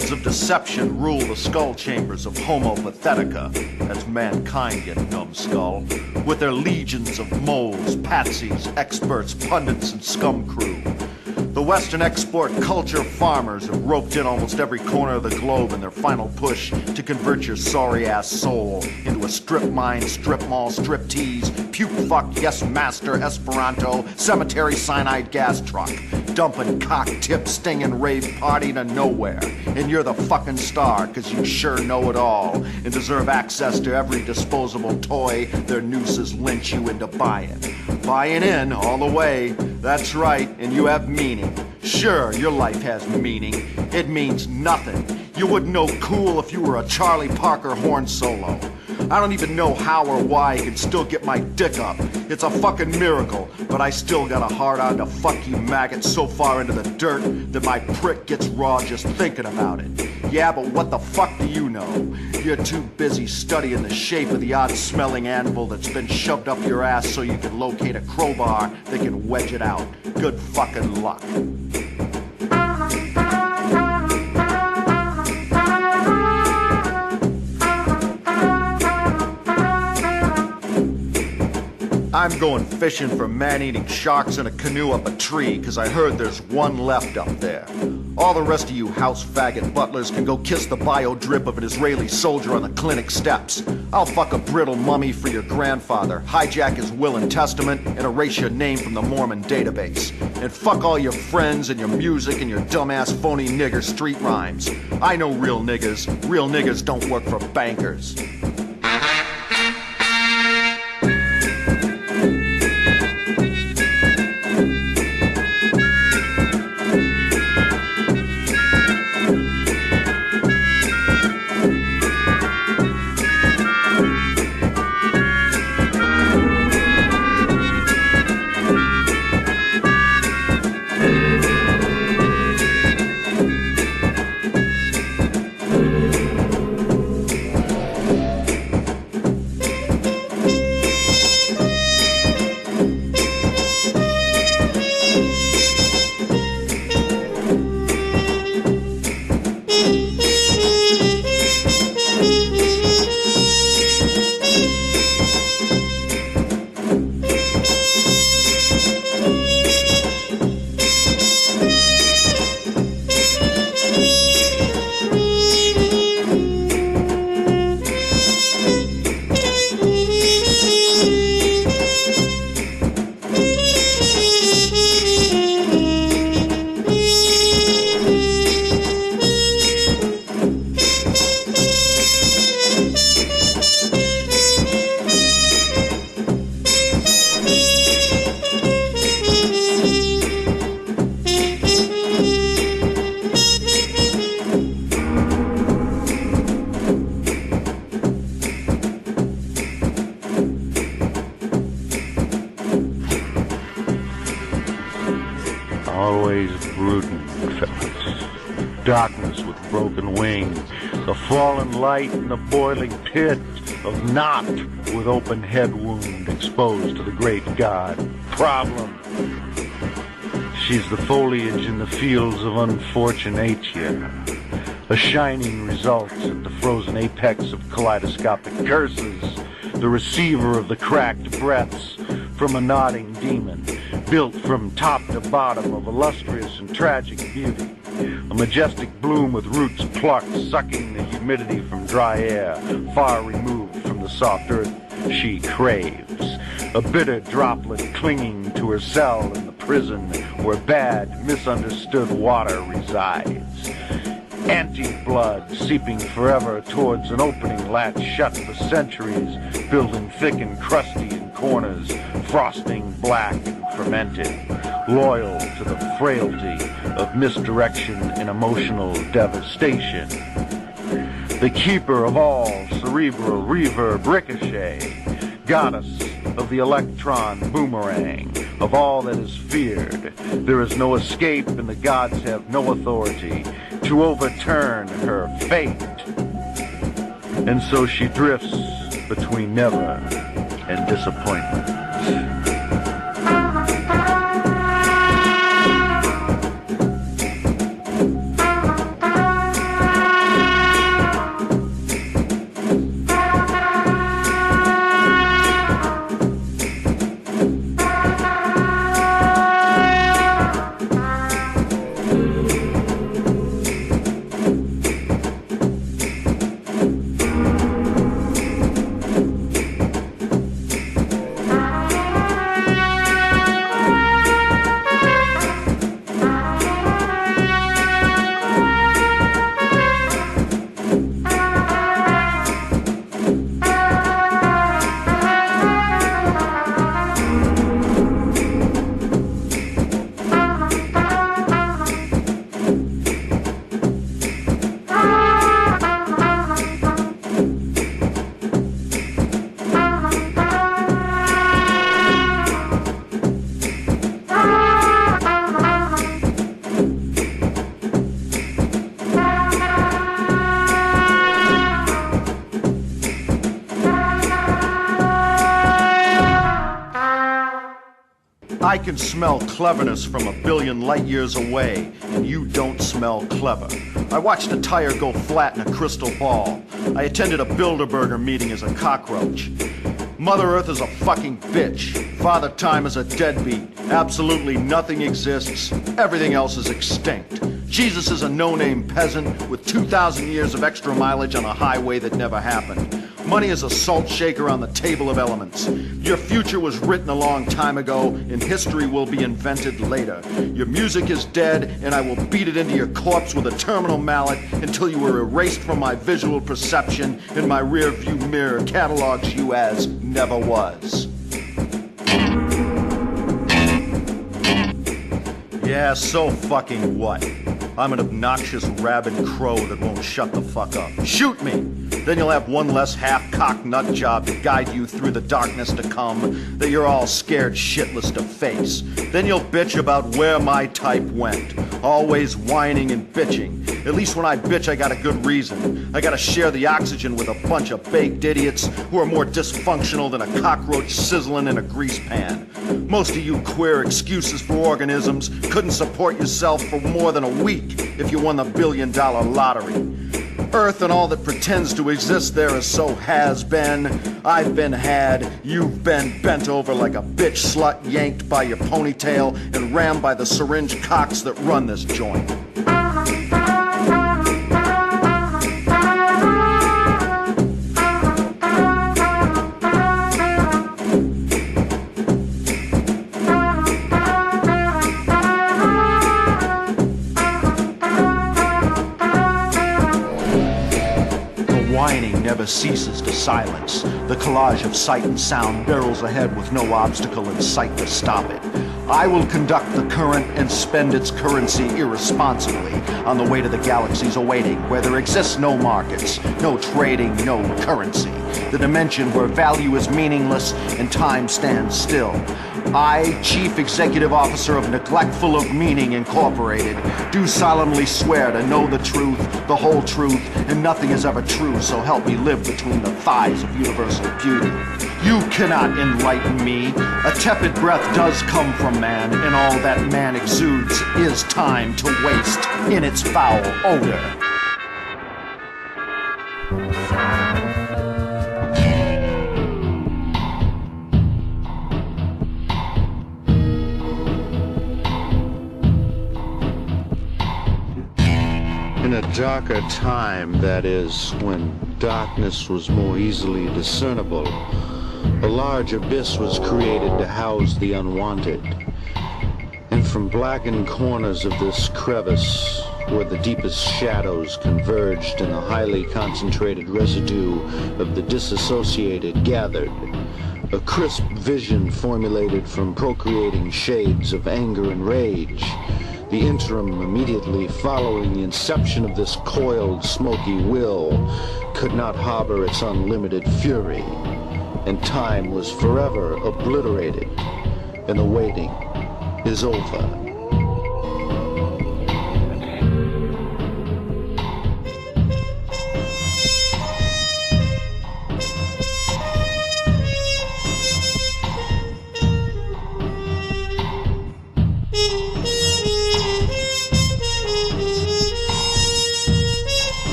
Hordes of deception rule the skull chambers of Homo Pathetica, as mankind get numbskull, with their legions of moles, patsies, experts, pundits, and scum crew. The Western export culture farmers have roped in almost every corner of the globe in their final push to convert your sorry-ass soul into a strip mine, strip mall, strip tease, puke fuck, yes master, Esperanto, cemetery cyanide gas truck, dumping cock tip stinging rave party to nowhere. And you're the fucking star, cause you sure know it all and deserve access to every disposable toy their nooses lynch you into buying. Buying in all the way, that's right, and you have meaning. Sure, your life has meaning. It means nothing. You wouldn't know cool if you were a Charlie Parker horn solo. I don't even know how or why I can still get my dick up. It's a fucking miracle, but I still got a hard on to fuck you maggot so far into the dirt that my prick gets raw just thinking about it. Yeah, but what the fuck do you know? You're too busy studying the shape of the odd-smelling anvil that's been shoved up your ass so you can locate a crowbar that can wedge it out. Good fucking luck. I'm going fishing for man-eating sharks in a canoe up a tree, cause I heard there's one left up there. All the rest of you house faggot butlers can go kiss the bio-drip of an Israeli soldier on the clinic steps. I'll fuck a brittle mummy for your grandfather, hijack his will and testament, and erase your name from the Mormon database. And fuck all your friends and your music and your dumbass phony nigger street rhymes. I know real niggas. Real niggas don't work for bankers. Always brooding, fellas. Darkness with broken wing, the fallen light in the boiling pit of Not with open head wound exposed to the great God. Problem. She's the foliage in the fields of unfortunatia, a shining result at the frozen apex of kaleidoscopic curses, the receiver of the cracked breaths from a nodding demon, built from top to bottom of illustrious and tragic beauty, a majestic bloom with roots plucked, sucking the humidity from dry air, far removed from the soft earth she craves, a bitter droplet clinging to her cell in the prison where bad, misunderstood water resides. Anti-blood seeping forever towards an opening latched shut for centuries, building thick and crusty in corners, frosting black and fermented, loyal to the frailty of misdirection and emotional devastation. The keeper of all cerebral reverb ricochet, goddess of the electron boomerang, of all that is feared. There is no escape and the gods have no authority to overturn her fate. And so she drifts between never and disappointment. I can smell cleverness from a billion light years away, and you don't smell clever. I watched a tire go flat in a crystal ball. I attended a Bilderberger meeting as a cockroach. Mother Earth is a fucking bitch. Father Time is a deadbeat. Absolutely nothing exists. Everything else is extinct. Jesus is a no-name peasant with 2,000 years of extra mileage on a highway that never happened. Money is a salt shaker on the table of elements. Your future was written a long time ago, and history will be invented later. Your music is dead, and I will beat it into your corpse with a terminal mallet until you are erased from my visual perception, and my rear view mirror catalogs you as never was. Yeah, so fucking what? I'm an obnoxious rabid crow that won't shut the fuck up. Shoot me! Then you'll have one less half-cocked nut job to guide you through the darkness to come that you're all scared shitless to face. Then you'll bitch about where my type went. Always whining and bitching. At least when I bitch, I got a good reason. I gotta share the oxygen with a bunch of baked idiots who are more dysfunctional than a cockroach sizzling in a grease pan. Most of you queer excuses for organisms couldn't support yourself for more than a week if you won the $1 billion lottery. Earth and all that pretends to exist there is so has-been. I've been had, you've been bent over like a bitch slut yanked by your ponytail and rammed by the syringe cocks that run this joint. Whining never ceases to silence. The collage of sight and sound barrels ahead with no obstacle in sight to stop it. I will conduct the current and spend its currency irresponsibly on the way to the galaxies awaiting, where there exists no markets, no trading, no currency. The dimension where value is meaningless and time stands still. I, Chief Executive Officer of Neglectful of Meaning Incorporated, do solemnly swear to know the truth, the whole truth, and nothing is ever true, so help me live between the thighs of universal beauty. You cannot enlighten me. A tepid breath does come from man, and all that man exudes is time to waste in its foul odor. In a darker time, that is, when darkness was more easily discernible, a large abyss was created to house the unwanted. And from blackened corners of this crevice, where the deepest shadows converged and the highly concentrated residue of the disassociated gathered, a crisp vision formulated from procreating shades of anger and rage. The interim immediately following the inception of this coiled, smoky will could not harbor its unlimited fury, and time was forever obliterated, and the waiting is over.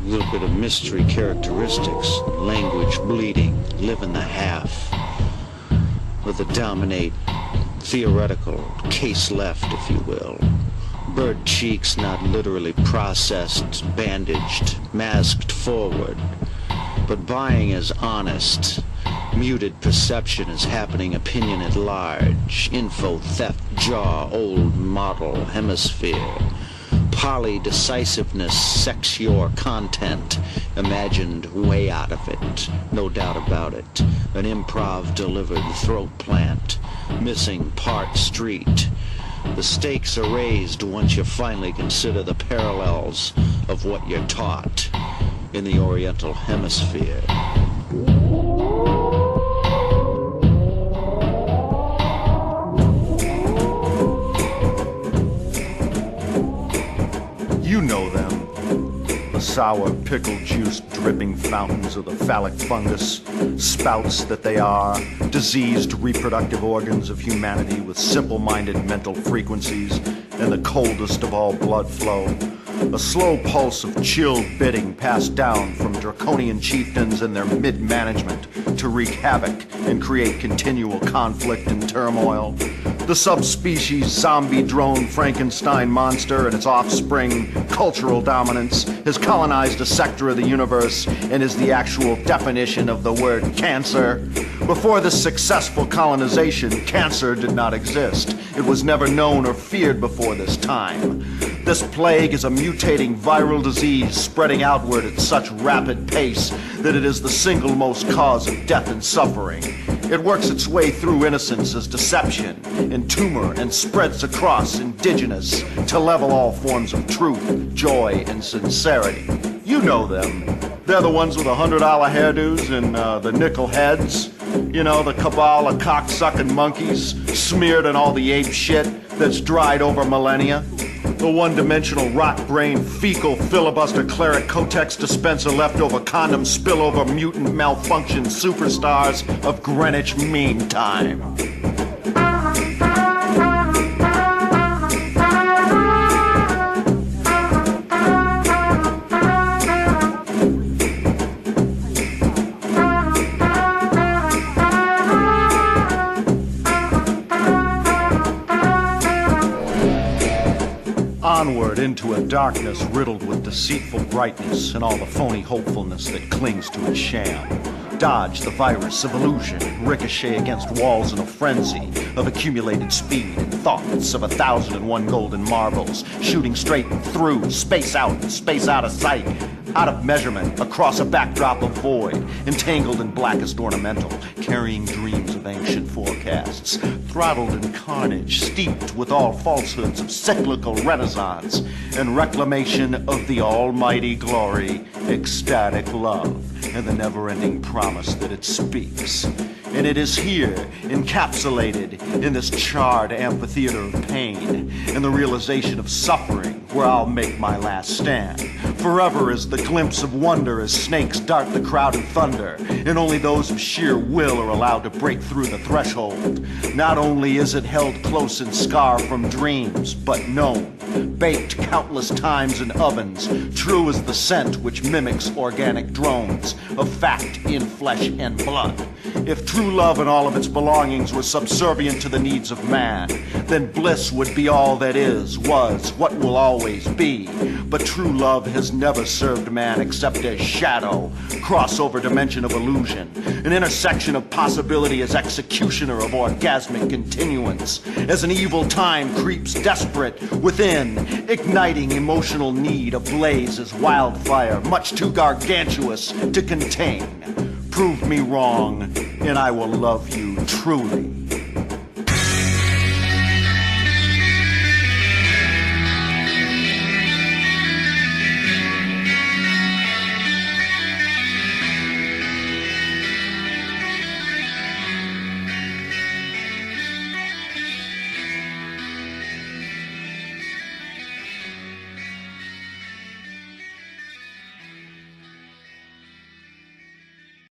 Little bit of mystery characteristics, language bleeding, live in the half, with a dominate theoretical case left, if you will. Bird cheeks not literally processed, bandaged, masked forward, but buying is honest. Muted perception is happening, opinion at large. Info theft, jaw, old model, hemisphere. Polydecisiveness, sex your content. Imagined way out of it, no doubt about it. An improv delivered throat plant. Missing part street. The stakes are raised once you finally consider the parallels of what you're taught in the Oriental Hemisphere. You know them. The sour pickle juice dripping fountains of the phallic fungus, spouts that they are, diseased reproductive organs of humanity with simple-minded mental frequencies and the coldest of all blood flow. A slow pulse of chilled bidding passed down from draconian chieftains and their mid-management to wreak havoc and create continual conflict and turmoil. The subspecies zombie drone Frankenstein monster and its offspring, cultural dominance, has colonized a sector of the universe and is the actual definition of the word cancer. Before this successful colonization, cancer did not exist. It was never known or feared before this time. This plague is a mutating viral disease spreading outward at such rapid pace that it is the single most cause of death and suffering. It works its way through innocence as deception and tumor and spreads across indigenous to level all forms of truth, joy, and sincerity. You know them. They're the ones with the $100 hairdos and the nickel heads. You know, the cabal of cock-sucking monkeys smeared in all the ape shit that's dried over millennia. The one-dimensional rot-brained fecal filibuster cleric Kotex dispenser leftover condom spillover mutant malfunction superstars of Greenwich Mean Time. Onward into a darkness riddled with deceitful brightness and all the phony hopefulness that clings to its sham. Dodge the virus of illusion, ricochet against walls in a frenzy of accumulated speed and thoughts of 1,001 golden marbles, shooting straight through, space out of sight, out of measurement, across a backdrop of void, entangled in blackest ornamental, carrying dreams of ancient forecasts, throttled in carnage, steeped with all falsehoods of cyclical renaissance and reclamation of the almighty glory, ecstatic love, and the never-ending promise that it speaks. And it is here, encapsulated in this charred amphitheater of pain and the realization of suffering, where I'll make my last stand. Forever is the glimpse of wonder as snakes dart the crowded thunder, and only those of sheer will are allowed to break through the threshold. Not only is it held close in scar from dreams, but known, baked countless times in ovens, true as the scent which mimics organic drones of fact in flesh and blood. If true love and all of its belongings were subservient to the needs of man, then bliss would be all that is, was, what will always be. But true love has never served man except as shadow, crossover dimension of illusion, an intersection of possibility as executioner of orgasmic continuance, as an evil time creeps desperate within, igniting emotional need ablaze as wildfire, much too gargantuous to contain. Prove me wrong, and I will love you truly.